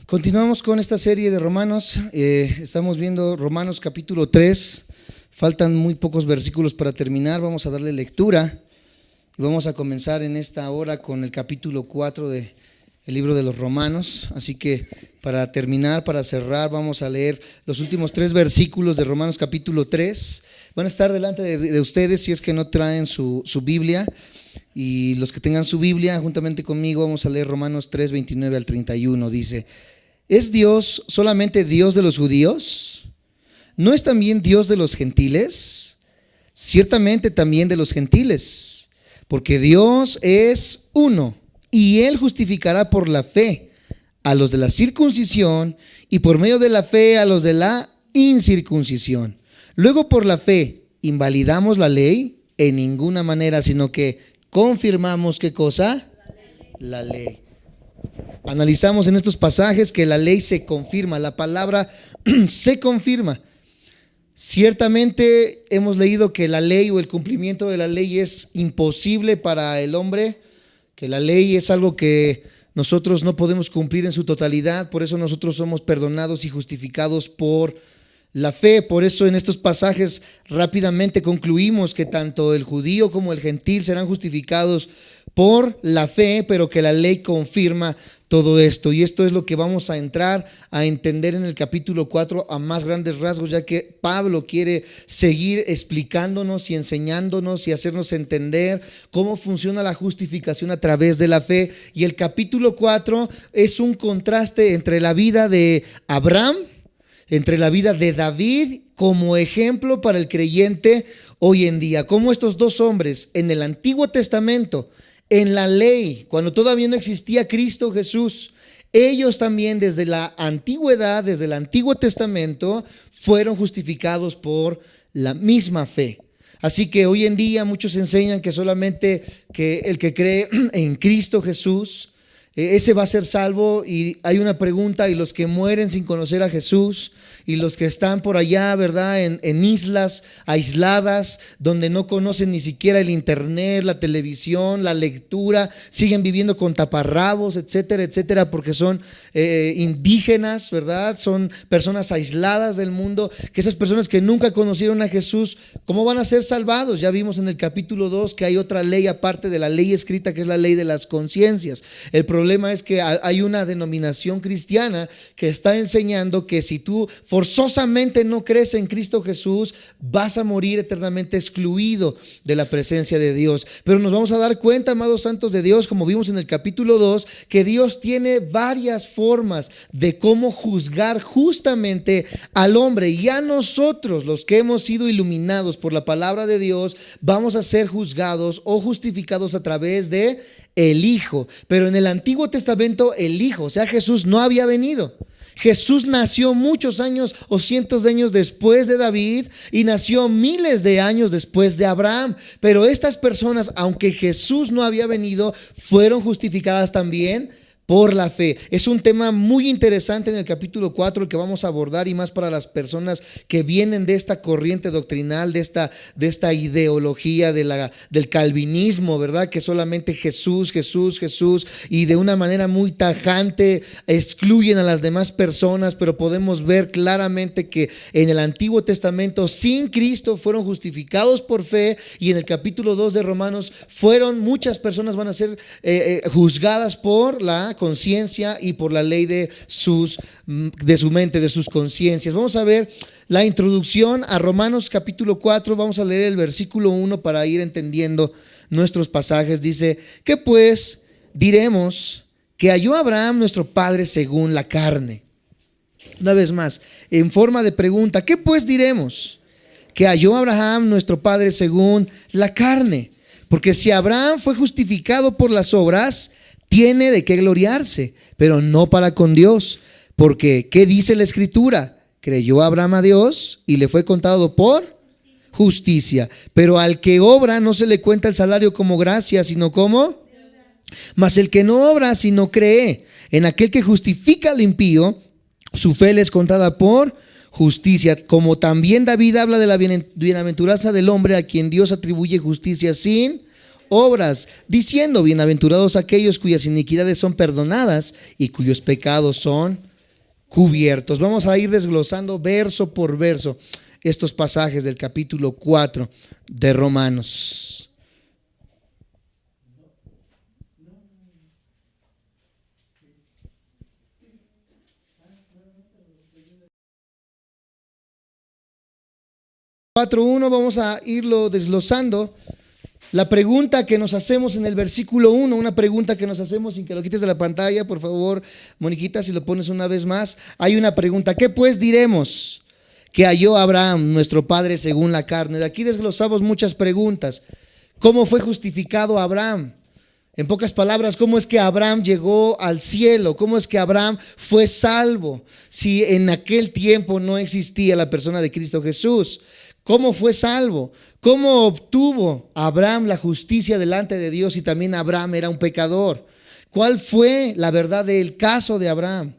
Continuamos con esta serie de Romanos. Estamos viendo Romanos capítulo 3. Faltan muy pocos versículos para terminar. Vamos a darle lectura y vamos a comenzar en esta hora con el capítulo 4 del libro de los Romanos. Así que para terminar, para cerrar, vamos a leer los últimos 3 versículos de Romanos capítulo 3. Van a estar delante de ustedes si es que no traen su Biblia. Y los que tengan su Biblia, juntamente conmigo, vamos a leer Romanos 3, 29 al 31. Dice: ¿es Dios solamente Dios de los judíos? ¿No es también Dios de los gentiles? Ciertamente también de los gentiles, porque Dios es uno, y Él justificará por la fe a los de la circuncisión, y por medio de la fe a los de la incircuncisión. Luego, por la fe, ¿invalidamos la ley? En ninguna manera, sino que confirmamos, ¿qué cosa? La ley. Analizamos en estos pasajes que la ley se confirma, la palabra se confirma. Ciertamente hemos leído que la ley o el cumplimiento de la ley es imposible para el hombre, que la ley es algo que nosotros no podemos cumplir en su totalidad, por eso nosotros somos perdonados y justificados por la fe. Por eso en estos pasajes rápidamente concluimos que tanto el judío como el gentil serán justificados por la fe, pero que la ley confirma todo esto. Y esto es lo que vamos a entrar a entender en el capítulo 4 a más grandes rasgos, ya que Pablo quiere seguir explicándonos y enseñándonos y hacernos entender cómo funciona la justificación a través de la fe. Y el capítulo 4 es un contraste entre la vida de Abraham, entre la vida de David como ejemplo para el creyente hoy en día. Como estos dos hombres en el Antiguo Testamento, en la ley, cuando todavía no existía Cristo Jesús, ellos también desde la antigüedad, desde el Antiguo Testamento, fueron justificados por la misma fe. Así que hoy en día muchos enseñan que solamente que el que cree en Cristo Jesús, ese va a ser salvo. Y hay una pregunta: y los que mueren sin conocer a Jesús, y los que están por allá, ¿verdad? En islas aisladas, donde no conocen ni siquiera el internet, la televisión, la lectura, siguen viviendo con taparrabos, etcétera, etcétera, porque son indígenas, ¿verdad? Son personas aisladas del mundo, que esas personas que nunca conocieron a Jesús, ¿cómo van a ser salvados? Ya vimos en el capítulo 2 que hay otra ley aparte de la ley escrita, que es la ley de las conciencias. El problema es que hay una denominación cristiana que está enseñando que si tú forzosamente no crees en Cristo Jesús, vas a morir eternamente excluido de la presencia de Dios. Pero nos vamos a dar cuenta, amados santos de Dios, como vimos en el capítulo 2, que Dios tiene varias formas de cómo juzgar justamente al hombre. Y a nosotros, los que hemos sido iluminados por la palabra de Dios, vamos a ser juzgados o justificados a través de el Hijo. Pero en el Antiguo Testamento el Hijo, o sea, Jesús, no había venido. Jesús nació muchos años o cientos de años después de David, y nació miles de años después de Abraham. Pero estas personas, aunque Jesús no había venido, fueron justificadas también por la fe. Es un tema muy interesante en el capítulo 4 el que vamos a abordar, y más para las personas que vienen de esta corriente doctrinal, de esta ideología del calvinismo, ¿verdad? Que solamente Jesús, y de una manera muy tajante excluyen a las demás personas. Pero podemos ver claramente que en el Antiguo Testamento sin Cristo fueron justificados por fe, y en el capítulo 2 de Romanos muchas personas van a ser juzgadas por la conciencia y por la ley de su mente, de sus conciencias. Vamos a ver la introducción a Romanos capítulo 4. Vamos a leer el versículo 1 para ir entendiendo nuestros pasajes. Dice: ¿qué pues diremos que halló Abraham nuestro padre según la carne? Una vez más, en forma de pregunta: ¿qué pues diremos que halló Abraham nuestro padre según la carne? Porque si Abraham fue justificado por las obras, tiene de qué gloriarse, pero no para con Dios. Porque ¿qué dice la Escritura? Creyó Abraham a Dios y le fue contado por justicia. Pero al que obra no se le cuenta el salario como gracia, sino como. Mas el que no obra, sino cree en aquel que justifica al impío, su fe le es contada por justicia. Como también David habla de la bienaventuranza del hombre a quien Dios atribuye justicia sin obras, diciendo: bienaventurados aquellos cuyas iniquidades son perdonadas y cuyos pecados son cubiertos. Vamos a ir desglosando verso por verso estos pasajes del capítulo 4 de Romanos. Cuatro uno, vamos a irlo desglosando. La pregunta que nos hacemos en el versículo 1, una pregunta que nos hacemos sin que lo quites de la pantalla, por favor, Moniquita, si lo pones una vez más. Hay una pregunta: ¿qué pues diremos que halló Abraham, nuestro padre según la carne? De aquí desglosamos muchas preguntas. ¿Cómo fue justificado Abraham? En pocas palabras, ¿cómo es que Abraham llegó al cielo? ¿Cómo es que Abraham fue salvo si en aquel tiempo no existía la persona de Cristo Jesús? ¿Cómo fue salvo? ¿Cómo obtuvo Abraham la justicia delante de Dios si también Abraham era un pecador? ¿Cuál fue la verdad del caso de Abraham?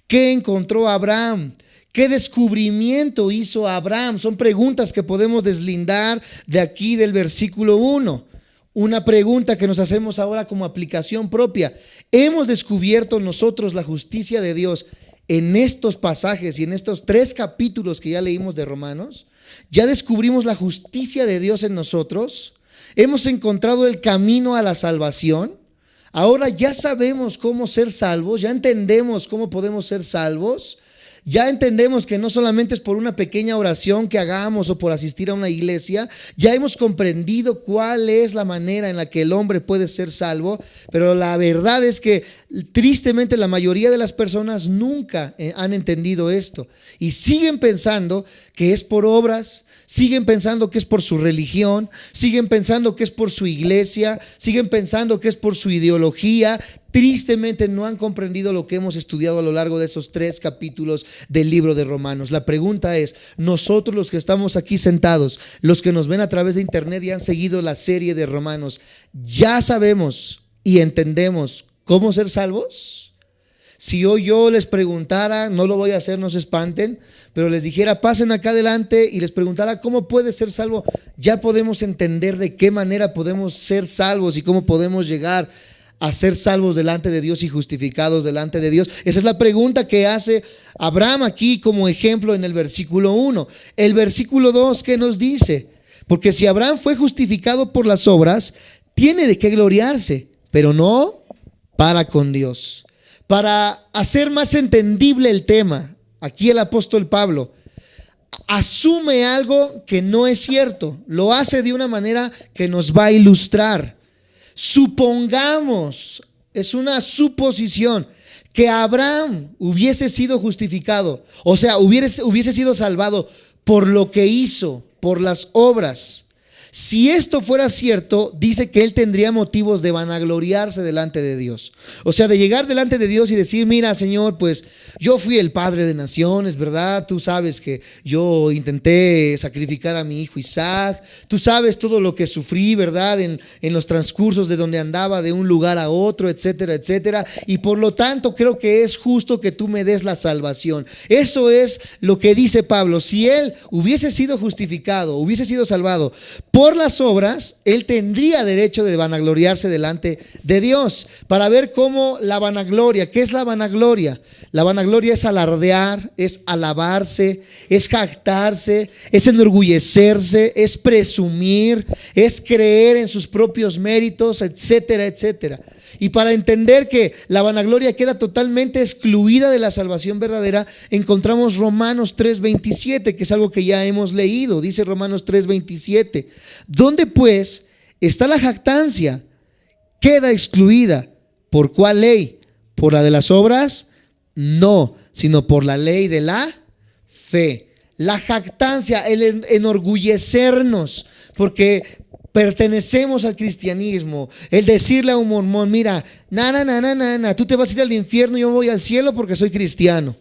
¿Qué encontró Abraham? ¿Qué descubrimiento hizo Abraham? Son preguntas que podemos deslindar de aquí del versículo 1. Una pregunta que nos hacemos ahora como aplicación propia. ¿Hemos descubierto nosotros la justicia de Dios en estos pasajes y en estos 3 capítulos que ya leímos de Romanos? ¿Ya descubrimos la justicia de Dios en nosotros? ¿Hemos encontrado el camino a la salvación? Ahora ya sabemos cómo ser salvos, ya entendemos cómo podemos ser salvos. Ya entendemos que no solamente es por una pequeña oración que hagamos o por asistir a una iglesia. Ya hemos comprendido cuál es la manera en la que el hombre puede ser salvo. Pero la verdad es que tristemente la mayoría de las personas nunca han entendido esto y siguen pensando que es por obras, siguen pensando que es por su religión, siguen pensando que es por su iglesia, siguen pensando que es por su ideología. Tristemente no han comprendido lo que hemos estudiado a lo largo de esos 3 capítulos del libro de Romanos. La pregunta es: nosotros los que estamos aquí sentados, los que nos ven a través de internet y han seguido la serie de Romanos, ¿ya sabemos y entendemos cómo ser salvos? Si hoy yo les preguntara, no lo voy a hacer, no se espanten, pero les dijera: pasen acá adelante, y les preguntara cómo puede ser salvo, ya podemos entender de qué manera podemos ser salvos y cómo podemos llegar a ser salvos delante de Dios y justificados delante de Dios. Esa es la pregunta que hace Abraham aquí como ejemplo en el versículo 1. El versículo 2, ¿qué nos dice? Porque si Abraham fue justificado por las obras, tiene de qué gloriarse, pero no para con Dios. Para hacer más entendible el tema, aquí el apóstol Pablo asume algo que no es cierto, lo hace de una manera que nos va a ilustrar. Supongamos, es una suposición, que Abraham hubiese sido justificado, o sea, hubiese sido salvado por lo que hizo, por las obras. Si esto fuera cierto, dice que él tendría motivos de vanagloriarse delante de Dios. O sea, de llegar delante de Dios y decir: mira, Señor, pues yo fui el padre de naciones, ¿verdad? Tú sabes que yo intenté sacrificar a mi hijo Isaac. Tú sabes todo lo que sufrí, ¿verdad? En los transcursos de donde andaba de un lugar a otro, etcétera, etcétera. Y por lo tanto creo que es justo que tú me des la salvación. Eso es lo que dice Pablo. Si él hubiese sido justificado, hubiese sido salvado por las obras, él tendría derecho de vanagloriarse delante de Dios. Para ver cómo la vanagloria, ¿qué es la vanagloria? La vanagloria es alardear, es alabarse, es jactarse, es enorgullecerse, es presumir, es creer en sus propios méritos, etcétera, etcétera. Y para entender que la vanagloria queda totalmente excluida de la salvación verdadera, encontramos Romanos 3:27, que es algo que ya hemos leído. Dice Romanos 3:27: ¿dónde pues está la jactancia? Queda excluida. ¿Por cuál ley? ¿Por la de las obras? No, sino por la ley de la fe. La jactancia, el enorgullecernos porque pertenecemos al cristianismo, el decirle a un mormón: mira, tú te vas a ir al infierno, yo voy al cielo porque soy cristiano.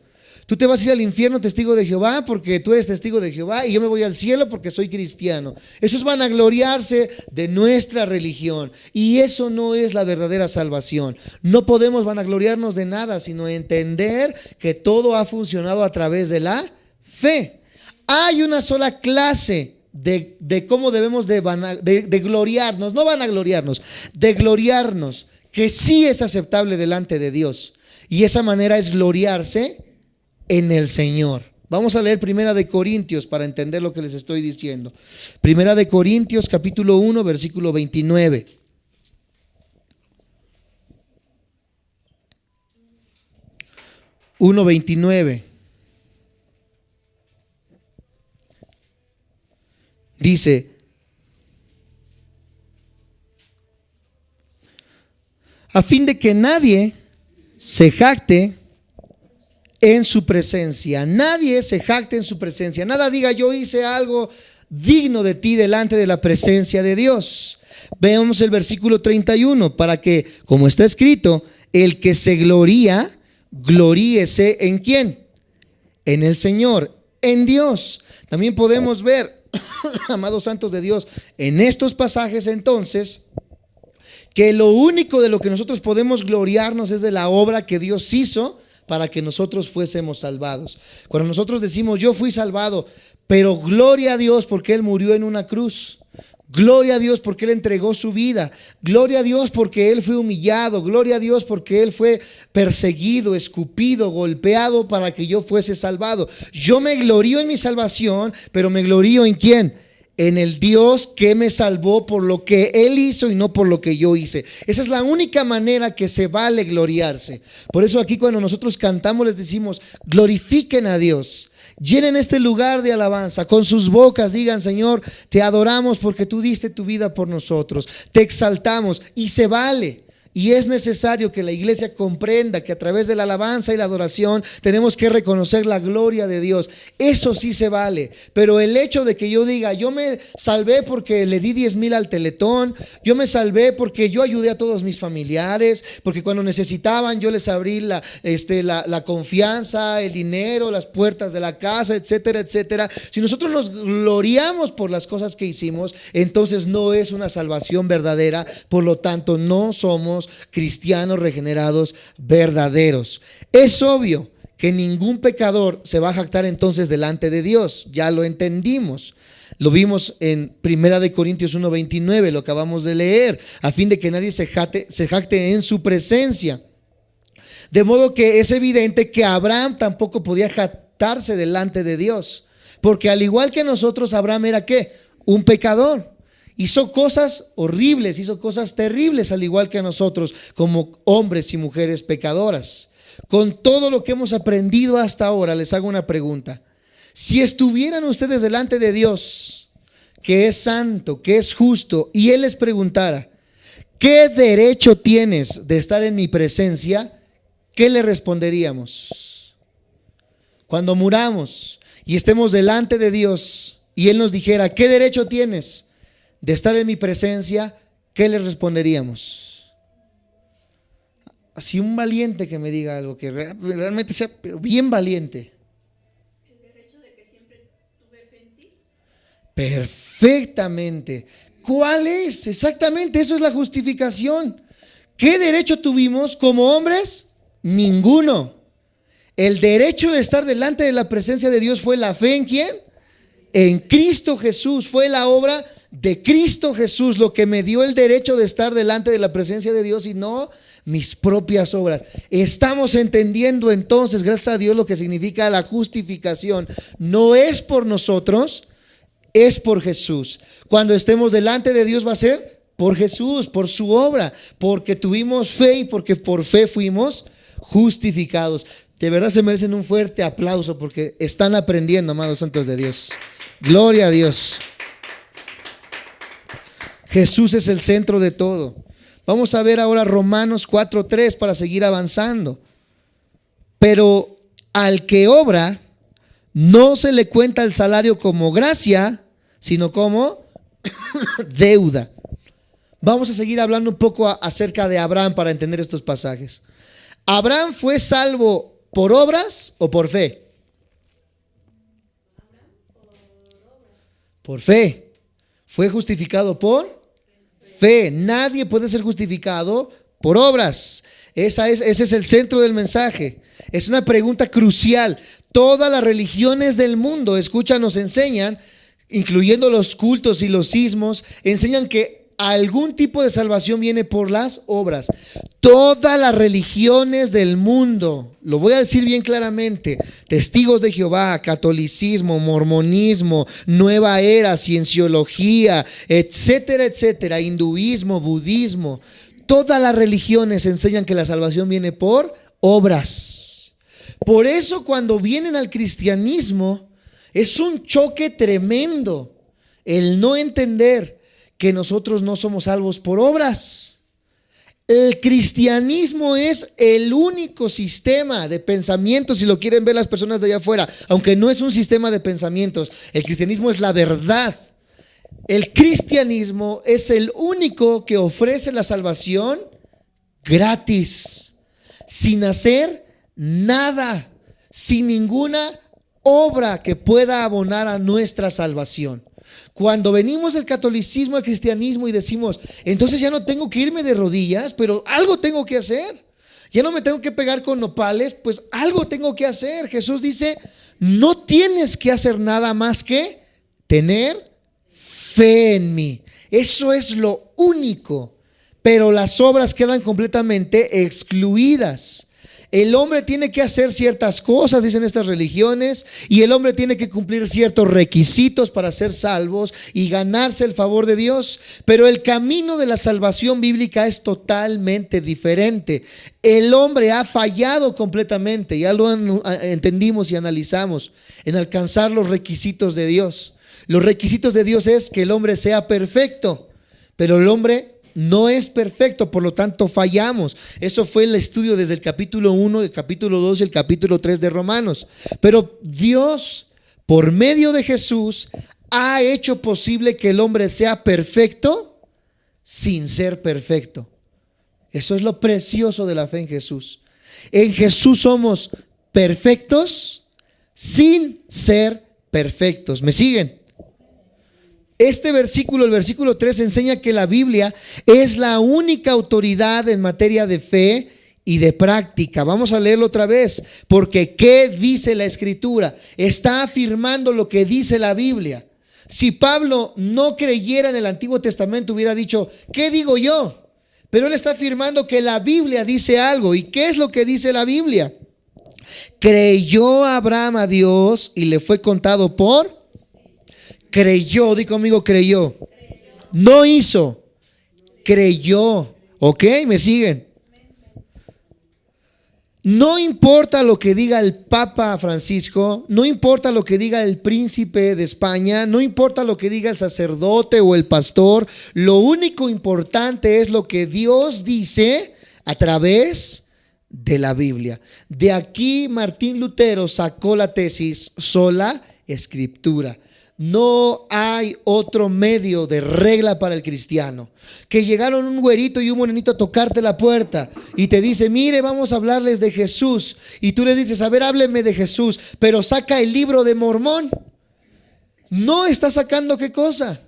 Tú te vas a ir al infierno, testigo de Jehová, porque tú eres testigo de Jehová, y yo me voy al cielo porque soy cristiano. Eso es vanagloriarse de nuestra religión, y eso no es la verdadera salvación. No podemos vanagloriarnos de nada, sino entender que todo ha funcionado a través de la fe. Hay una sola clase de cómo debemos de gloriarnos, no vanagloriarnos, de gloriarnos, que sí es aceptable delante de Dios. Y esa manera es gloriarse en el Señor. Vamos a leer Primera de Corintios para entender lo que les estoy diciendo. Primera de Corintios capítulo 1 versículo 29. Dice: a fin de que nadie se jacte en su presencia. Nadie se jacte en su presencia. Nada diga yo hice algo digno de ti delante de la presencia de Dios. Veamos el versículo 31, para que, como está escrito, el que se gloría, gloríese ¿en quién? En el Señor, en Dios. También podemos ver, amados santos de Dios, en estos pasajes entonces, que lo único de lo que nosotros podemos gloriarnos es de la obra que Dios hizo para que nosotros fuésemos salvados. Cuando nosotros decimos yo fui salvado, pero gloria a Dios porque Él murió en una cruz, gloria a Dios porque Él entregó su vida, gloria a Dios porque Él fue humillado, gloria a Dios porque Él fue perseguido, escupido, golpeado para que yo fuese salvado. Yo me glorío en mi salvación, pero me glorío ¿en quién? En el Dios que me salvó por lo que Él hizo y no por lo que yo hice. Esa es la única manera que se vale gloriarse. Por eso aquí cuando nosotros cantamos les decimos glorifiquen a Dios. Llenen este lugar de alabanza, con sus bocas digan: Señor, te adoramos porque tú diste tu vida por nosotros, te exaltamos. Y se vale. Y es necesario que la iglesia comprenda que a través de la alabanza y la adoración tenemos que reconocer la gloria de Dios. Eso sí se vale. Pero el hecho de que yo diga yo me salvé porque le di 10,000 al Teletón, yo me salvé porque yo ayudé a todos mis familiares, porque cuando necesitaban yo les abrí la confianza, el dinero, las puertas de la casa, etcétera, etcétera. Si nosotros nos gloriamos por las cosas que hicimos, entonces no es una salvación verdadera. Por lo tanto, no somos cristianos regenerados verdaderos. Es obvio que ningún pecador se va a jactar entonces delante de Dios. Ya lo entendimos. Lo vimos en Primera de Corintios 1:29, lo acabamos de leer, a fin de que nadie se jacte en su presencia. De modo que es evidente que Abraham tampoco podía jactarse delante de Dios, porque al igual que nosotros, Abraham era ¿qué? Un pecador. Hizo cosas horribles, hizo cosas terribles, al igual que nosotros, como hombres y mujeres pecadoras. Con todo lo que hemos aprendido hasta ahora, les hago una pregunta. Si estuvieran ustedes delante de Dios, que es santo, que es justo, y Él les preguntara: ¿qué derecho tienes de estar en mi presencia? ¿Qué le responderíamos? Cuando muramos y estemos delante de Dios y Él nos dijera: ¿qué derecho tienes de estar en mi presencia? ¿Qué le responderíamos? Así un valiente que me diga algo que realmente sea bien valiente. El derecho de que siempre tuve fe en ti. Perfectamente. ¿Cuál es? Exactamente, eso es la justificación. ¿Qué derecho tuvimos como hombres? Ninguno. El derecho de estar delante de la presencia de Dios fue la fe ¿en quién? En Cristo Jesús. Fue la obra de Cristo Jesús lo que me dio el derecho de estar delante de la presencia de Dios y no mis propias obras. Estamos entendiendo entonces, gracias a Dios, lo que significa la justificación. No es por nosotros, es por Jesús. Cuando estemos delante de Dios va a ser por Jesús, por su obra, porque tuvimos fe y porque por fe fuimos justificados. De verdad se merecen un fuerte aplauso porque están aprendiendo, amados santos de Dios. Gloria a Dios. Jesús es el centro de todo. Vamos a ver ahora Romanos 4:3 para seguir avanzando. Pero al que obra, no se le cuenta el salario como gracia, sino como deuda. Vamos a seguir hablando un poco acerca de Abraham para entender estos pasajes. ¿Abraham fue salvo por obras o por fe? Por fe. Fue justificado por fe. Nadie puede ser justificado por obras. Ese es el centro del mensaje. Es una pregunta crucial. Todas las religiones del mundo, escucha, nos enseñan, incluyendo los cultos y los sismos, enseñan que algún tipo de salvación viene por las obras. Todas las religiones del mundo, lo voy a decir bien claramente, testigos de Jehová, catolicismo, mormonismo, nueva era, cienciología, etcétera, etcétera, hinduismo, budismo, todas las religiones enseñan que la salvación viene por obras. Por eso cuando vienen al cristianismo es un choque tremendo el no entender que nosotros no somos salvos por obras. El cristianismo es el único sistema de pensamientos, si lo quieren ver las personas de allá afuera, aunque no es un sistema de pensamientos, el cristianismo es la verdad. El cristianismo es el único que ofrece la salvación gratis, sin hacer nada, sin ninguna obra que pueda abonar a nuestra salvación. Cuando venimos del catolicismo al cristianismo y decimos, entonces ya no tengo que irme de rodillas, pero algo tengo que hacer. Ya no me tengo que pegar con nopales, pues algo tengo que hacer. Jesús dice, no tienes que hacer nada más que tener fe en mí. Eso es lo único. Pero las obras quedan completamente excluidas. El hombre tiene que hacer ciertas cosas, dicen estas religiones, y el hombre tiene que cumplir ciertos requisitos para ser salvos y ganarse el favor de Dios. Pero el camino de la salvación bíblica es totalmente diferente. El hombre ha fallado completamente, ya lo entendimos y analizamos, en alcanzar los requisitos de Dios. Los requisitos de Dios es que el hombre sea perfecto, pero el hombre no es perfecto, por lo tanto fallamos. Eso fue el estudio desde el capítulo 1, el capítulo 2 y el capítulo 3 de Romanos. Pero Dios, por medio de Jesús, ha hecho posible que el hombre sea perfecto sin ser perfecto. Eso es lo precioso de la fe en Jesús. En Jesús somos perfectos sin ser perfectos. ¿Me siguen? Este versículo, el versículo 3, enseña que la Biblia es la única autoridad en materia de fe y de práctica. Vamos a leerlo otra vez, porque ¿qué dice la Escritura? Está afirmando lo que dice la Biblia. Si Pablo no creyera en el Antiguo Testamento, hubiera dicho, ¿qué digo yo? Pero él está afirmando que la Biblia dice algo. ¿Y qué es lo que dice la Biblia? Creyó Abraham a Dios y le fue contado por... Creyó, di conmigo, creyó. No hizo, creyó. ¿Ok? ¿Me siguen? No importa lo que diga el Papa Francisco, no importa lo que diga el príncipe de España, no importa lo que diga el sacerdote o el pastor, lo único importante es lo que Dios dice a través de la Biblia. De aquí Martín Lutero sacó la tesis sola escritura. No hay otro medio de regla para el cristiano. Que llegaron un güerito y un morenito a tocarte la puerta y te dice, mire, vamos a hablarles de Jesús. Y tú le dices, a ver, háblenme de Jesús, pero saca el libro de Mormón. No está sacando ¿qué cosa?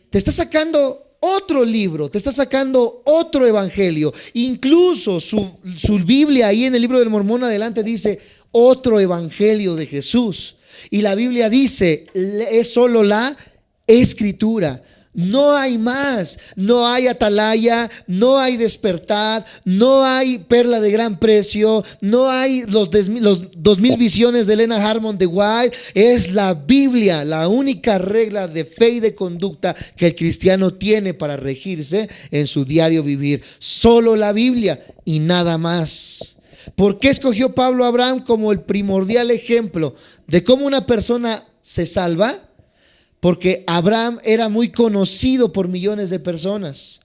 Te está sacando otro libro, te está sacando otro evangelio. Incluso su Biblia ahí en el libro del Mormón adelante dice otro evangelio de Jesús. Y la Biblia dice, es solo la escritura. No hay más, no hay atalaya, no hay despertar, no hay perla de gran precio, no hay los 2000 visiones de Elena Harmon de White. Es la Biblia, la única regla de fe y de conducta que el cristiano tiene para regirse en su diario vivir. Solo la Biblia y nada más. ¿Por qué escogió Pablo a Abraham como el primordial ejemplo de cómo una persona se salva? Porque Abraham era muy conocido por millones de personas.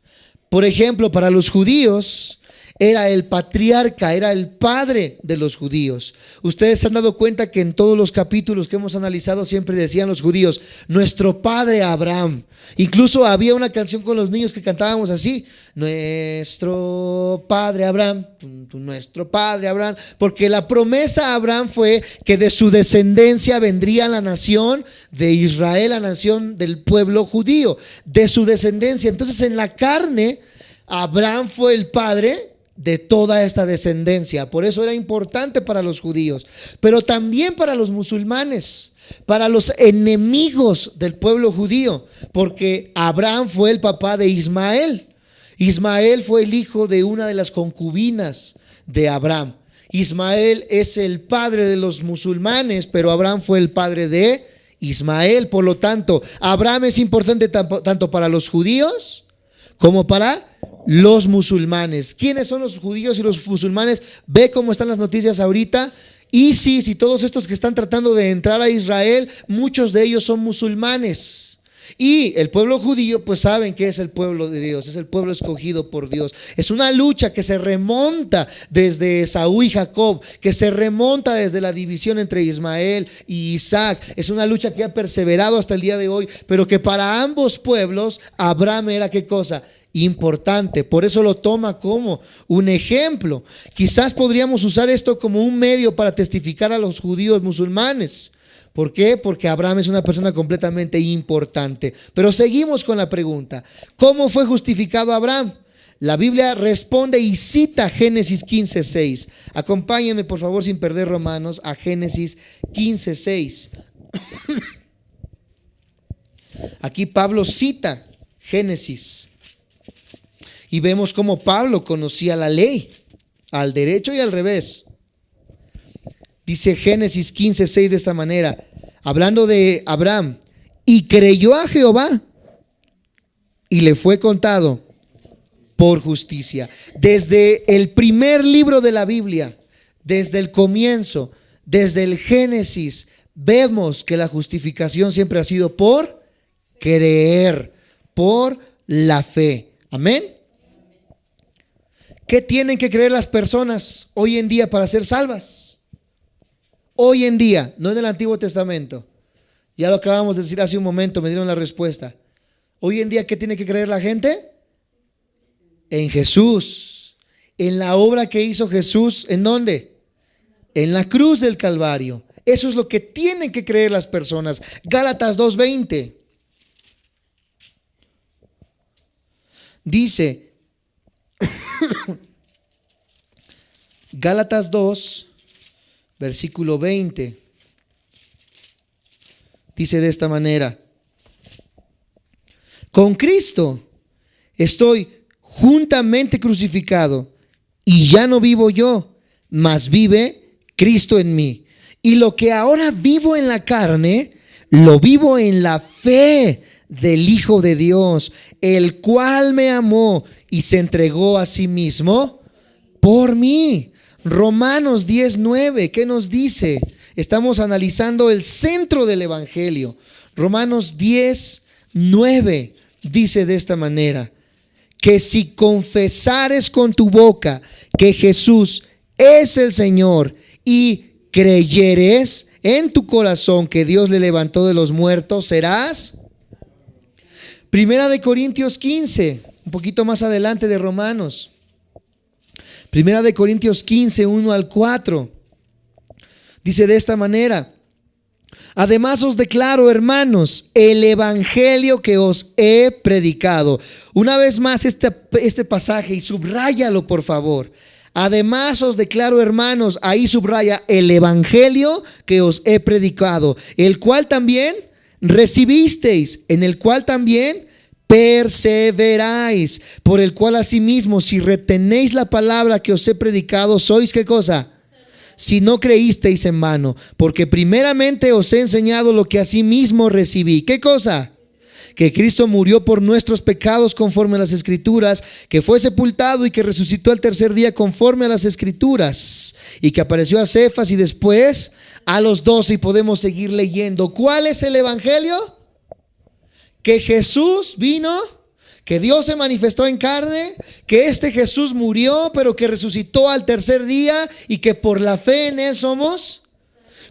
Por ejemplo, para los judíos era el patriarca, era el padre de los judíos. Ustedes se han dado cuenta que en todos los capítulos que hemos analizado siempre decían los judíos, nuestro padre Abraham. Incluso había una canción con los niños que cantábamos así, nuestro padre Abraham, nuestro padre Abraham, porque la promesa a Abraham fue que de su descendencia vendría la nación de Israel, la nación del pueblo judío, de su descendencia. Entonces en la carne Abraham fue el padre de toda esta descendencia. Por eso era importante para los judíos, pero también para los musulmanes, para los enemigos del pueblo judío, porque Abraham fue el papá de Ismael. Ismael fue el hijo de una de las concubinas de Abraham. Ismael es el padre de los musulmanes, pero Abraham fue el padre de Ismael. Por lo tanto, Abraham es importante tanto para los judíos como para los musulmanes. ¿Quiénes son los judíos y los musulmanes? Ve cómo están las noticias ahorita. ISIS y todos estos que están tratando de entrar a Israel, muchos de ellos son musulmanes. Y el pueblo judío, pues saben que es el pueblo de Dios, es el pueblo escogido por Dios. Es una lucha que se remonta desde Esaú y Jacob, que se remonta desde la división entre Ismael y Isaac. Es una lucha que ha perseverado hasta el día de hoy, pero que para ambos pueblos Abraham era ¿qué cosa? Importante. Por eso lo toma como un ejemplo. Quizás podríamos usar esto como un medio para testificar a los judíos musulmanes. ¿Por qué? Porque Abraham es una persona completamente importante. Pero seguimos con la pregunta: ¿cómo fue justificado Abraham? La Biblia responde y cita Génesis 15:6. Acompáñenme por favor, sin perder Romanos, a Génesis 15:6. Aquí Pablo cita Génesis y vemos cómo Pablo conocía la ley, al derecho y al revés. Dice Génesis 15:6 de esta manera, hablando de Abraham: y creyó a Jehová y le fue contado por justicia. Desde el primer libro de la Biblia, desde el comienzo, desde el Génesis, vemos que la justificación siempre ha sido por creer, por la fe. Amén. ¿Qué tienen que creer las personas hoy en día para ser salvas? Hoy en día, no en el Antiguo Testamento. Ya lo acabamos de decir hace un momento, me dieron la respuesta. Hoy en día, ¿qué tiene que creer la gente? En Jesús, en la obra que hizo Jesús. ¿En dónde? En la cruz del Calvario. Eso es lo que tienen que creer las personas. Gálatas 2:20 dice, Gálatas 2 versículo 20, dice de esta manera: con Cristo estoy juntamente crucificado, y ya no vivo yo, mas vive Cristo en mí. Y lo que ahora vivo en la carne, lo vivo en la fe del Hijo de Dios, el cual me amó y se entregó a sí mismo por mí. Romanos 10:9, ¿qué nos dice? Estamos analizando el centro del Evangelio. Romanos 10:9 dice de esta manera: que si confesares con tu boca que Jesús es el Señor y creyeres en tu corazón que Dios le levantó de los muertos, serás. Primera de Corintios 15, un poquito más adelante de Romanos. Primera de Corintios 15, 1 al 4. Dice de esta manera: además os declaro, hermanos, el evangelio que os he predicado. Una vez más este pasaje, y subráyalo por favor. Además os declaro, hermanos, ahí subraya, el evangelio que os he predicado, el cual también recibisteis, en el cual también perseveráis, por el cual asimismo, si retenéis la palabra que os he predicado, sois ¿qué cosa? Si no creísteis en vano, porque primeramente os he enseñado lo que asimismo recibí. ¿Qué cosa? Que Cristo murió por nuestros pecados conforme a las Escrituras, que fue sepultado y que resucitó al tercer día conforme a las Escrituras, y que apareció a Cefas y después a los 12, y podemos seguir leyendo. ¿Cuál es el evangelio? Que Jesús vino, que Dios se manifestó en carne, que este Jesús murió, pero que resucitó al tercer día, y que por la fe en Él somos.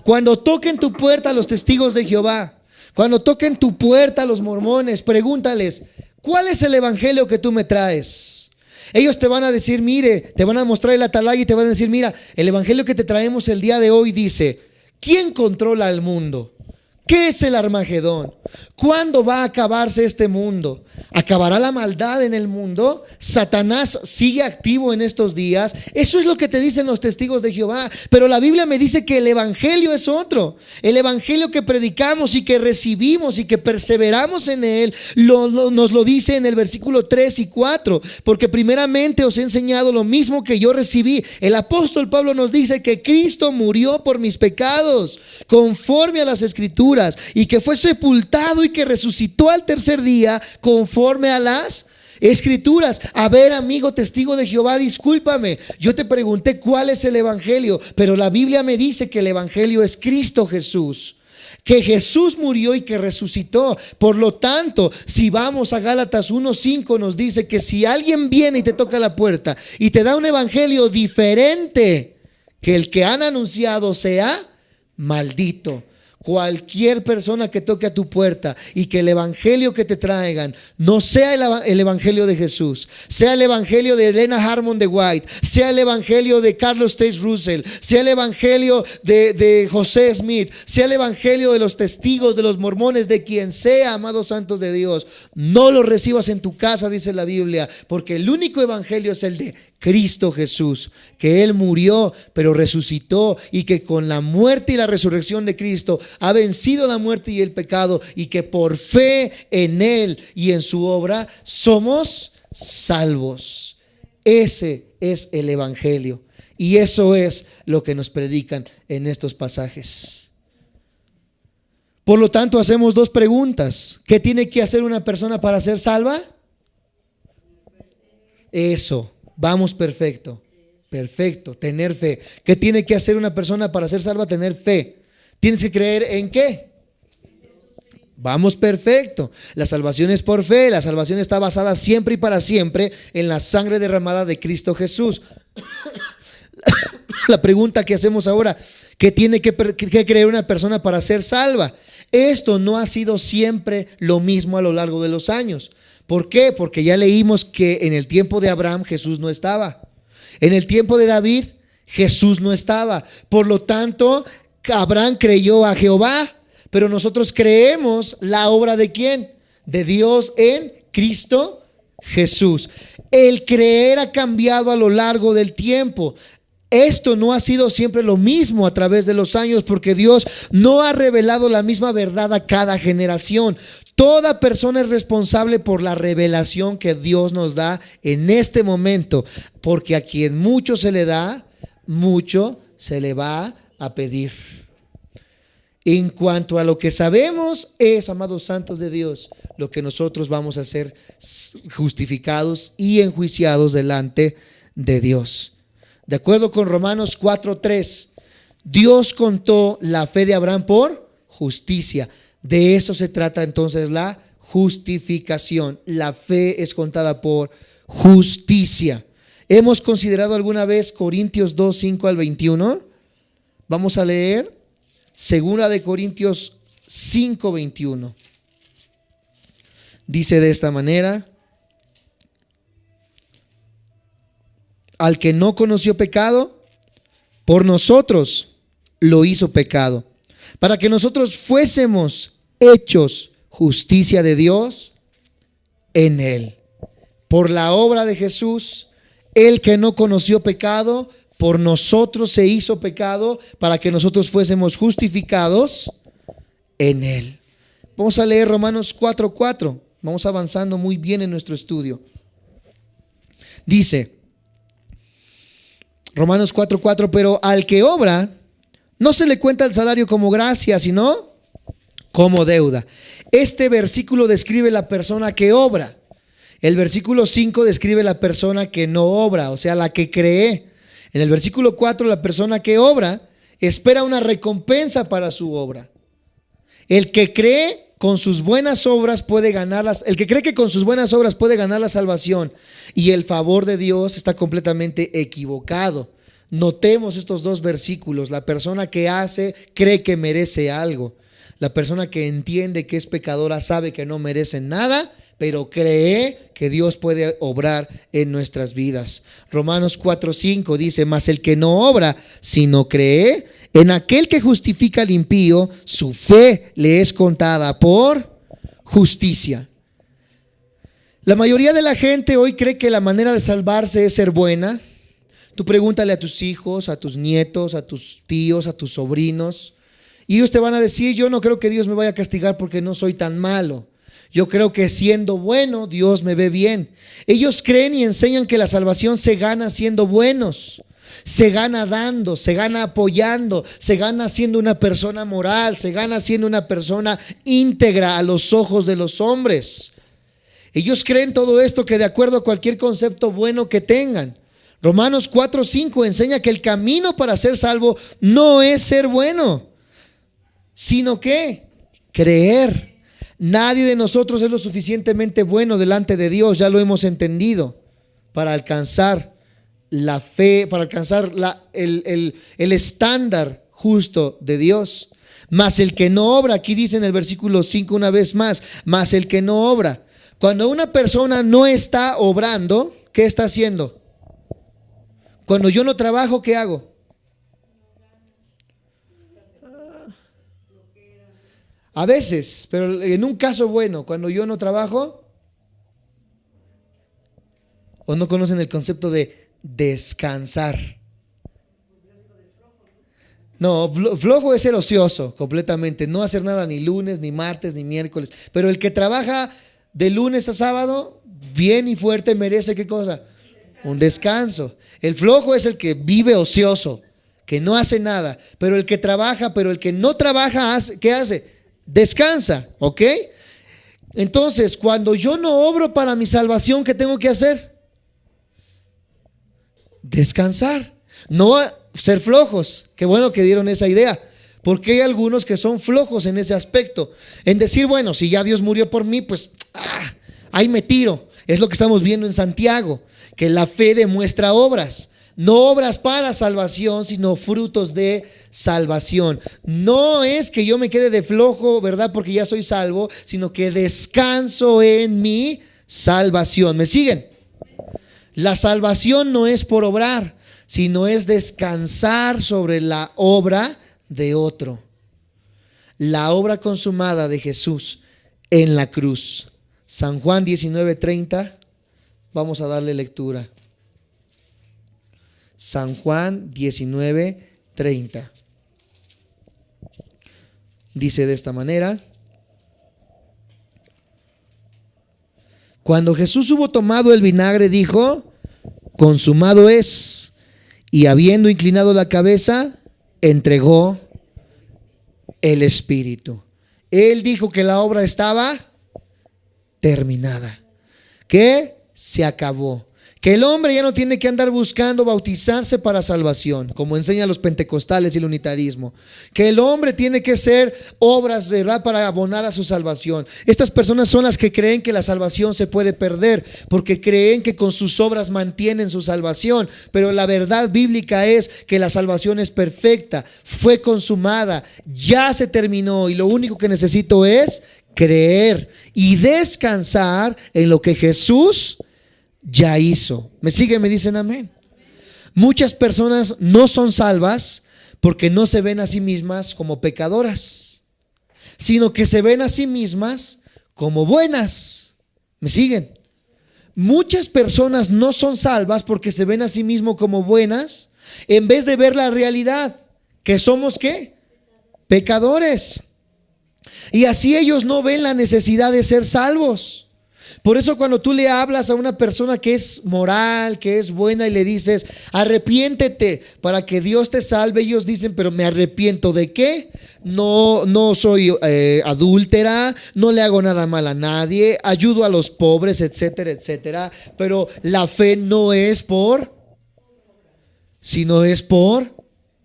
Cuando toquen tu puerta los testigos de Jehová, cuando toquen tu puerta los mormones, pregúntales: ¿cuál es el evangelio que tú me traes? Ellos te van a decir, mire, te van a mostrar el atalaya y te van a decir: mira, el evangelio que te traemos el día de hoy dice, ¿quién controla al mundo? ¿Qué es el Armagedón? ¿Cuándo va a acabarse este mundo? ¿Acabará la maldad en el mundo? ¿Satanás sigue activo en estos días? Eso es lo que te dicen los testigos de Jehová. Pero la Biblia me dice que el evangelio es otro. El evangelio que predicamos y que recibimos y que perseveramos en él, nos lo dice en el versículo 3 y 4. Porque primeramente os he enseñado lo mismo que yo recibí. El apóstol Pablo nos dice que Cristo murió por mis pecados, conforme a las escrituras, y que fue sepultado y que resucitó al tercer día, conforme a las escrituras. A ver, amigo testigo de Jehová, discúlpame, yo te pregunté cuál es el evangelio, pero la Biblia me dice que el evangelio es Cristo Jesús, que Jesús murió y que resucitó. Por lo tanto, si vamos a Gálatas 1:5, nos dice que si alguien viene y te toca la puerta y te da un evangelio diferente que el que han anunciado, sea maldito. Cualquier persona que toque a tu puerta y que el evangelio que te traigan no sea el evangelio de Jesús, sea el evangelio de Elena Harmon de White, sea el evangelio de Carlos Taze Russell, sea el evangelio de José Smith, sea el evangelio de los testigos, de los mormones, de quien sea, amados santos de Dios, no lo recibas en tu casa, dice la Biblia, porque el único evangelio es el de Cristo Jesús, que Él murió pero resucitó, y que con la muerte y la resurrección de Cristo ha vencido la muerte y el pecado, y que por fe en Él y en su obra somos salvos. Ese es el evangelio, y eso es lo que nos predican en estos pasajes. Por lo tanto, hacemos dos preguntas. ¿Qué tiene que hacer una persona para ser salva? Eso. Vamos, perfecto, tener fe. ¿Qué tiene que hacer una persona para ser salva? Tener fe. ¿Tienes que creer en qué? Vamos, perfecto. La salvación es por fe. La salvación está basada siempre y para siempre en la sangre derramada de Cristo Jesús. La pregunta que hacemos ahora: ¿qué tiene que creer una persona para ser salva? Esto no ha sido siempre lo mismo a lo largo de los años. ¿Por qué? Porque ya leímos que en el tiempo de Abraham Jesús no estaba. En el tiempo de David Jesús no estaba. Por lo tanto, Abraham creyó a Jehová, pero nosotros creemos la obra ¿de quién? De Dios en Cristo Jesús. El creer ha cambiado a lo largo del tiempo. Esto no ha sido siempre lo mismo a través de los años, porque Dios no ha revelado la misma verdad a cada generación. Toda persona es responsable por la revelación que Dios nos da en este momento, porque a quien mucho se le da, mucho se le va a pedir. En cuanto a lo que sabemos es, amados santos de Dios, lo que nosotros vamos a ser justificados y enjuiciados delante de Dios. De acuerdo con Romanos 4:3, Dios contó la fe de Abraham por justicia. De eso se trata entonces la justificación. La fe es contada por justicia. ¿Hemos considerado alguna vez Corintios 2:5 al 21? Vamos a leer Segunda de Corintios 5:21. Dice de esta manera: al que no conoció pecado, por nosotros lo hizo pecado, para que nosotros fuésemos hechos justicia de Dios en él. Por la obra de Jesús, el que no conoció pecado, por nosotros se hizo pecado, para que nosotros fuésemos justificados en él. Vamos a leer Romanos 4:4. Vamos avanzando muy bien en nuestro estudio. Dice Romanos 4:4: pero al que obra no se le cuenta el salario como gracia, sino como deuda. Este versículo describe la persona que obra. El versículo 5 describe la persona que no obra, o sea, la que cree. En el versículo 4, la persona que obra espera una recompensa para su obra. El que cree con sus buenas obras puede ganarlas. El que cree que con sus buenas obras puede ganar la salvación y el favor de Dios está completamente equivocado. Notemos estos dos versículos. La persona que hace cree que merece algo. La persona que entiende que es pecadora sabe que no merece nada, pero cree que Dios puede obrar en nuestras vidas. Romanos 4:5 dice: mas el que no obra, sino cree En aquel que justifica al impío, su fe le es contada por justicia. La mayoría de la gente hoy cree que la manera de salvarse es ser buena. Tú pregúntale a tus hijos, a tus nietos, a tus tíos, a tus sobrinos, y ellos te van a decir: yo no creo que Dios me vaya a castigar porque no soy tan malo. Yo creo que siendo bueno, Dios me ve bien. Ellos creen y enseñan que la salvación se gana siendo buenos, se gana dando, se gana apoyando, se gana siendo una persona moral, se gana siendo una persona íntegra a los ojos de los hombres. Ellos creen todo esto que de acuerdo a cualquier concepto bueno que tengan. Romanos 4:5 enseña que el camino para ser salvo no es ser bueno, sino que creer. Nadie de nosotros es lo suficientemente bueno delante de Dios, ya lo hemos entendido, para alcanzar la fe, para alcanzar el estándar justo de Dios. Mas el que no obra, aquí dice en el versículo 5 una vez más, mas el que no obra. Cuando una persona no está obrando, ¿qué está haciendo? Cuando yo no trabajo, ¿qué hago? A veces, pero en un caso bueno, cuando yo no trabajo, ¿o no conocen el concepto de descansar? No, flojo es ser ocioso completamente, no hacer nada ni lunes, ni martes, ni miércoles. Pero el que trabaja de lunes a sábado, bien y fuerte, merece ¿qué cosa? Un descanso. El flojo es el que vive ocioso, que no hace nada. Pero el que trabaja, pero el que no trabaja, ¿qué hace? Descansa, ¿ok? Entonces, cuando yo no obro para mi salvación, ¿qué tengo que hacer? Descansar, no ser flojos. Qué bueno que dieron esa idea, porque hay algunos que son flojos en ese aspecto, en decir: bueno, si ya Dios murió por mí, pues ahí me tiro. Es lo que estamos viendo en Santiago, que la fe demuestra obras. No obras para salvación, sino frutos de salvación. No es que yo me quede de flojo, ¿verdad? Porque ya soy salvo, sino que descanso en mi salvación. ¿Me siguen? La salvación no es por obrar, sino es descansar sobre la obra de otro. La obra consumada de Jesús en la cruz. San Juan 19:30. Vamos a darle lectura. San Juan 19:30. Dice de esta manera: cuando Jesús hubo tomado el vinagre, dijo: consumado es. Y habiendo inclinado la cabeza, entregó el Espíritu. Él dijo que la obra estaba terminada, que se acabó, que el hombre ya no tiene que andar buscando bautizarse para salvación, como enseñan los pentecostales y el unitarismo, que el hombre tiene que hacer obras, ¿verdad?, para abonar a su salvación. Estas personas son las que creen que la salvación se puede perder, porque creen que con sus obras mantienen su salvación, pero la verdad bíblica es que la salvación es perfecta, fue consumada, ya se terminó, y lo único que necesito es creer y descansar en lo que Jesús ya hizo. ¿Me siguen? ¿Me dicen amén? Muchas personas no son salvas porque no se ven a sí mismas como pecadoras, sino que se ven a sí mismas como buenas. ¿Me siguen? Muchas personas no son salvas porque se ven a sí mismos como buenas, en vez de ver la realidad, que somos ¿qué? Pecadores. Y así ellos no ven la necesidad de ser salvos. Por eso cuando tú le hablas a una persona que es moral, que es buena, y le dices: arrepiéntete para que Dios te salve, ellos dicen: pero ¿me arrepiento de qué? No soy adúltera, no le hago nada mal a nadie, ayudo a los pobres, etcétera, etcétera. Pero la fe no es sino es por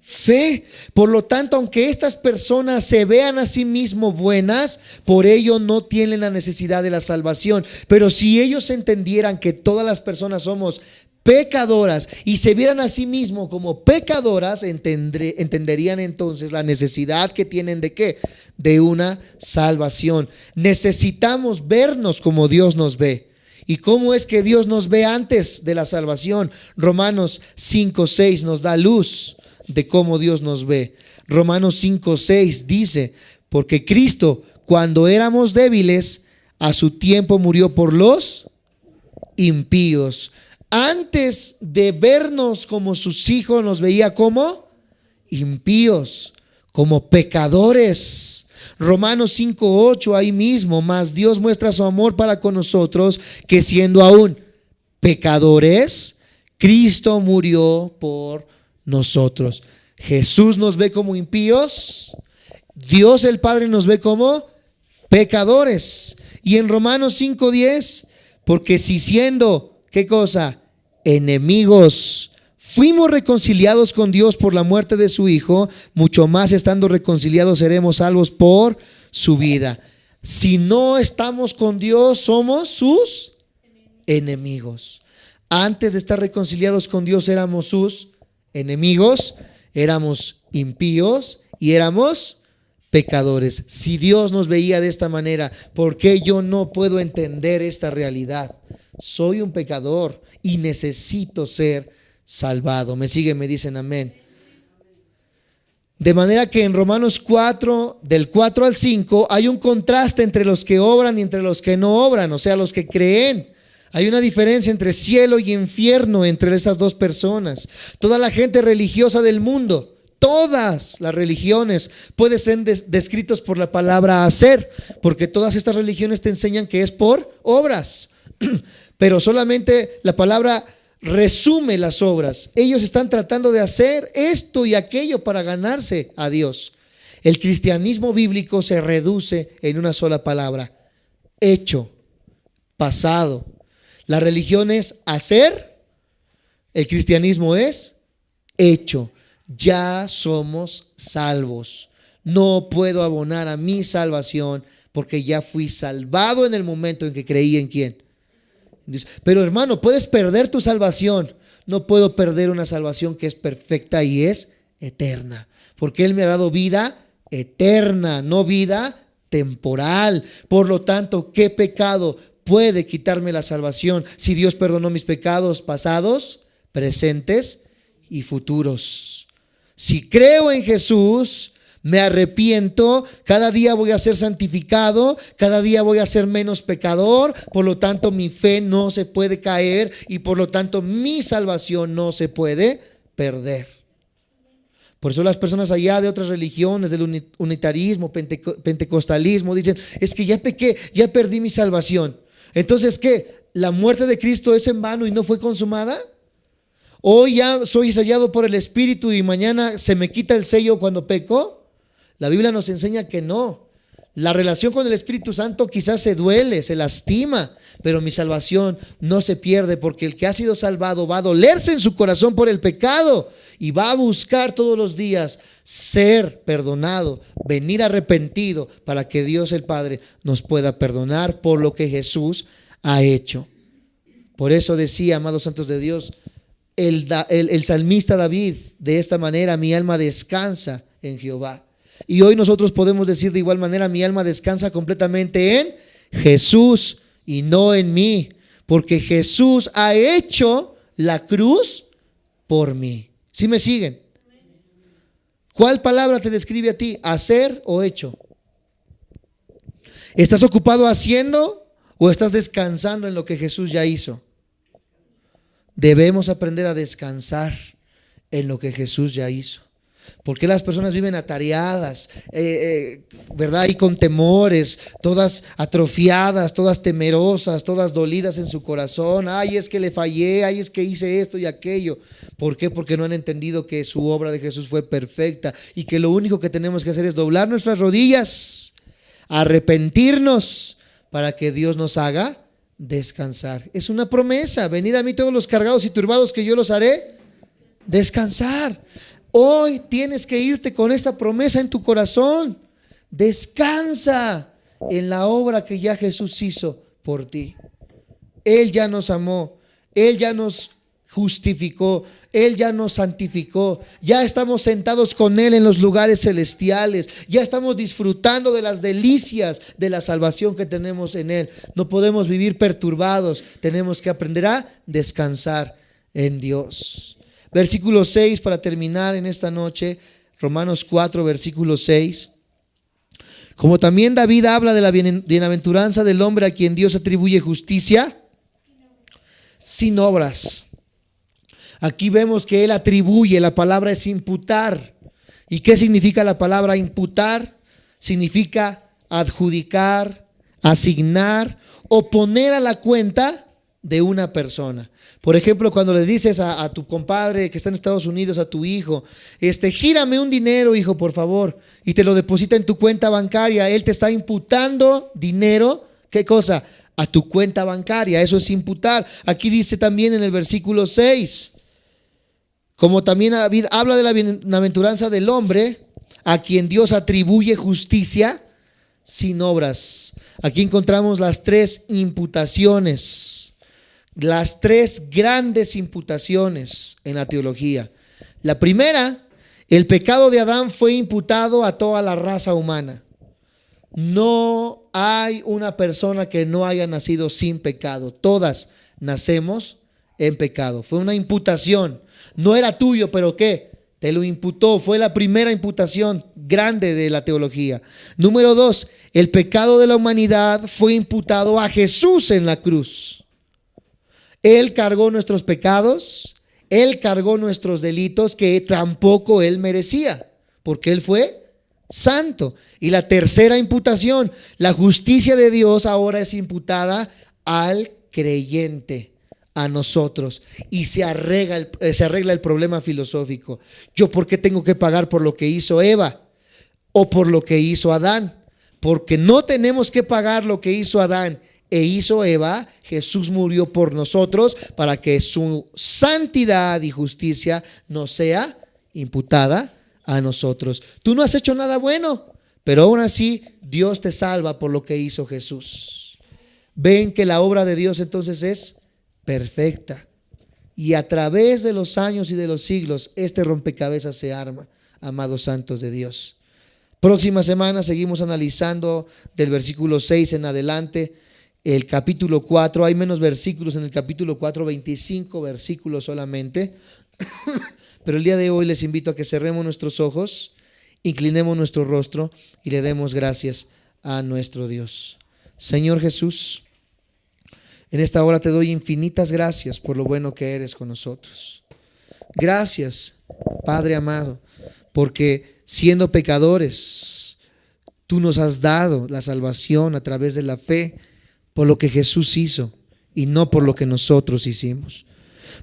fe. Por lo tanto, aunque estas personas se vean a sí mismos buenas, por ello no tienen la necesidad de la salvación. Pero si ellos entendieran que todas las personas somos pecadoras y se vieran a sí mismos como pecadoras, entenderían entonces la necesidad que tienen de ¿qué? De una salvación. Necesitamos vernos como Dios nos ve. ¿Y cómo es que Dios nos ve antes de la salvación? Romanos 5:6 nos da luz de cómo Dios nos ve. Romanos 5:6 dice: porque Cristo, cuando éramos débiles, a su tiempo murió por los impíos. Antes de vernos como sus hijos, nos veía como impíos, como pecadores. Romanos 5:8, ahí mismo: mas Dios muestra su amor para con nosotros, que siendo aún pecadores, Cristo murió por nosotros. Jesús nos ve como impíos, Dios el Padre nos ve como pecadores. Y en Romanos 5:10, porque si siendo, ¿qué cosa? Enemigos, fuimos reconciliados con Dios por la muerte de su Hijo, mucho más estando reconciliados seremos salvos por su vida. Si no estamos con Dios, somos sus enemigos. Antes de estar reconciliados con Dios éramos sus enemigos, éramos impíos y éramos pecadores. Si Dios nos veía de esta manera, ¿por qué yo no puedo entender esta realidad? Soy un pecador y necesito ser salvado. ¿Me siguen? Me dicen amén. De manera que en Romanos 4, del 4 al 5, hay un contraste entre los que obran y entre los que no obran, o sea, los que creen. Hay una diferencia entre cielo y infierno entre esas dos personas. Toda la gente religiosa del mundo, todas las religiones pueden ser descritos por la palabra hacer, porque todas estas religiones te enseñan que es por obras, pero solamente la palabra resume las obras. Ellos están tratando de hacer esto y aquello para ganarse a Dios. El cristianismo bíblico se reduce en una sola palabra: hecho, pasado. La religión es hacer, el cristianismo es hecho. Ya somos salvos. No puedo abonar a mi salvación porque ya fui salvado en el momento en que creí en quién. Pero hermano, puedes perder tu salvación. No puedo perder una salvación que es perfecta y es eterna, porque Él me ha dado vida eterna, no vida temporal. Por lo tanto, ¿qué pecado puede quitarme la salvación si Dios perdonó mis pecados pasados, presentes y futuros? Si creo en Jesús, me arrepiento, cada día voy a ser santificado, cada día voy a ser menos pecador, por lo tanto mi fe no se puede caer y por lo tanto mi salvación no se puede perder. Por eso las personas allá de otras religiones, del unitarismo, pentecostalismo, dicen: es que ya pequé, ya perdí mi salvación. Entonces, ¿qué? ¿La muerte de Cristo es en vano y no fue consumada? ¿Hoy ya soy sellado por el Espíritu y mañana se me quita el sello cuando peco? La Biblia nos enseña que no. La relación con el Espíritu Santo quizás se duele, se lastima, pero mi salvación no se pierde, porque el que ha sido salvado va a dolerse en su corazón por el pecado y va a buscar todos los días ser perdonado, venir arrepentido para que Dios el Padre nos pueda perdonar por lo que Jesús ha hecho. Por eso decía, amados santos de Dios, el salmista David, de esta manera: mi alma descansa en Jehová. Y hoy nosotros podemos decir de igual manera: mi alma descansa completamente en Jesús y no en mí, porque Jesús ha hecho la cruz por mí. ¿Sí me siguen? ¿Cuál palabra te describe a ti? ¿Hacer o hecho? ¿Estás ocupado haciendo o estás descansando en lo que Jesús ya hizo? Debemos aprender a descansar en lo que Jesús ya hizo. ¿Por qué las personas viven atareadas, verdad? Y con temores, todas atrofiadas, todas temerosas, todas dolidas en su corazón. Ay, es que le fallé, ay, es que hice esto y aquello. ¿Por qué? Porque no han entendido que su obra de Jesús fue perfecta y que lo único que tenemos que hacer es doblar nuestras rodillas, arrepentirnos para que Dios nos haga descansar. Es una promesa: venid a mí todos los cargados y turbados, que yo los haré descansar. Hoy tienes que irte con esta promesa en tu corazón: descansa en la obra que ya Jesús hizo por ti. Él ya nos amó, Él ya nos justificó, Él ya nos santificó, ya estamos sentados con Él en los lugares celestiales, ya estamos disfrutando de las delicias de la salvación que tenemos en Él. No podemos vivir perturbados, tenemos que aprender a descansar en Dios. Versículo 6 para terminar en esta noche, Romanos 4, versículo 6. Como también David habla de la bienaventuranza del hombre a quien Dios atribuye justicia sin obras. Aquí vemos que él atribuye, la palabra es imputar. ¿Y qué significa la palabra imputar? Significa adjudicar, asignar o poner a la cuenta de una persona. Por ejemplo, cuando le dices a tu compadre que está en Estados Unidos, a tu hijo, gírame un dinero, hijo, por favor, y te lo deposita en tu cuenta bancaria, él te está imputando dinero, ¿qué cosa? A tu cuenta bancaria, eso es imputar. Aquí dice también en el versículo 6, como también David habla de la bienaventuranza del hombre a quien Dios atribuye justicia sin obras. Aquí encontramos las tres imputaciones, las tres grandes imputaciones en la teología. La primera, el pecado de Adán fue imputado a toda la raza humana. No hay una persona que no haya nacido sin pecado. Todas nacemos en pecado. Fue una imputación. No era tuyo, pero ¿qué? Te lo imputó. Fue la primera imputación grande de la teología. Número 2, el pecado de la humanidad fue imputado a Jesús en la cruz. Él cargó nuestros pecados, Él cargó nuestros delitos que tampoco Él merecía, porque Él fue santo. Y la tercera imputación, la justicia de Dios ahora es imputada al creyente, a nosotros, y se arregla el problema filosófico. ¿Yo por qué tengo que pagar por lo que hizo Eva o por lo que hizo Adán? Porque no tenemos que pagar lo que hizo Adán e hizo Eva. Jesús murió por nosotros para que su santidad y justicia nos sea imputada a nosotros. Tú no has hecho nada bueno, pero aún así Dios te salva por lo que hizo Jesús. Ven que la obra de Dios entonces es perfecta, y a través de los años y de los siglos este rompecabezas se arma, amados santos de Dios. Próxima semana seguimos analizando del versículo 6 en adelante el capítulo 4. Hay menos versículos en el capítulo 4, 25 versículos solamente. Pero el día de hoy les invito a que cerremos nuestros ojos, inclinemos nuestro rostro y le demos gracias a nuestro Dios. Señor Jesús, en esta hora te doy infinitas gracias por lo bueno que eres con nosotros. Gracias, Padre amado, porque siendo pecadores, tú nos has dado la salvación a través de la fe por lo que Jesús hizo y no por lo que nosotros hicimos.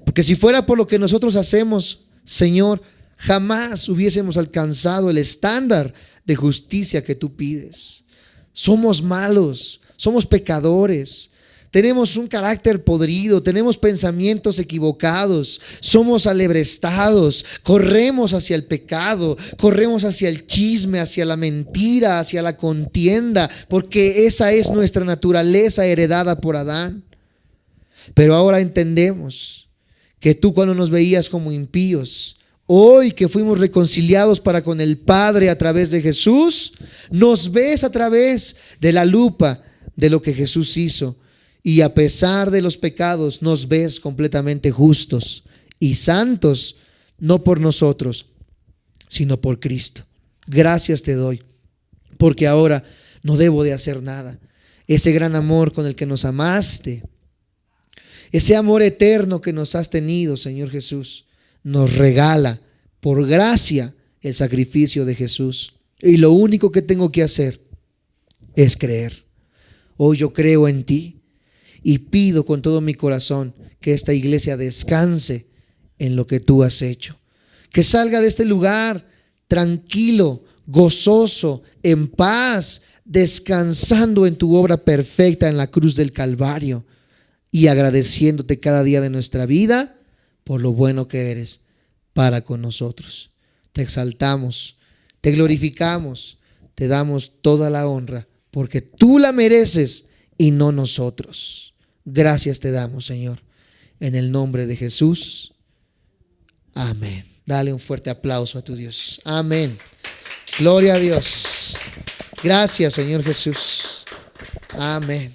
Porque si fuera por lo que nosotros hacemos, Señor, jamás hubiésemos alcanzado el estándar de justicia que tú pides. Somos malos, somos pecadores. Tenemos un carácter podrido, tenemos pensamientos equivocados, somos alebrestados, corremos hacia el pecado, corremos hacia el chisme, hacia la mentira, hacia la contienda, porque esa es nuestra naturaleza heredada por Adán. Pero ahora entendemos que tú, cuando nos veías como impíos, hoy que fuimos reconciliados para con el Padre a través de Jesús, nos ves a través de la lupa de lo que Jesús hizo. Y a pesar de los pecados, nos ves completamente justos y santos, no por nosotros, sino por Cristo. Gracias te doy, porque ahora no debo de hacer nada. Ese gran amor con el que nos amaste, ese amor eterno que nos has tenido, Señor Jesús, nos regala por gracia el sacrificio de Jesús. Y lo único que tengo que hacer es creer. Hoy yo creo en ti. Y pido con todo mi corazón que esta iglesia descanse en lo que tú has hecho. Que salga de este lugar tranquilo, gozoso, en paz, descansando en tu obra perfecta en la cruz del Calvario y agradeciéndote cada día de nuestra vida por lo bueno que eres para con nosotros. Te exaltamos, te glorificamos, te damos toda la honra porque tú la mereces y no nosotros. Gracias te damos, Señor, en el nombre de Jesús. Amén. Dale un fuerte aplauso a tu Dios. Amén. Gloria a Dios. Gracias, Señor Jesús. Amén.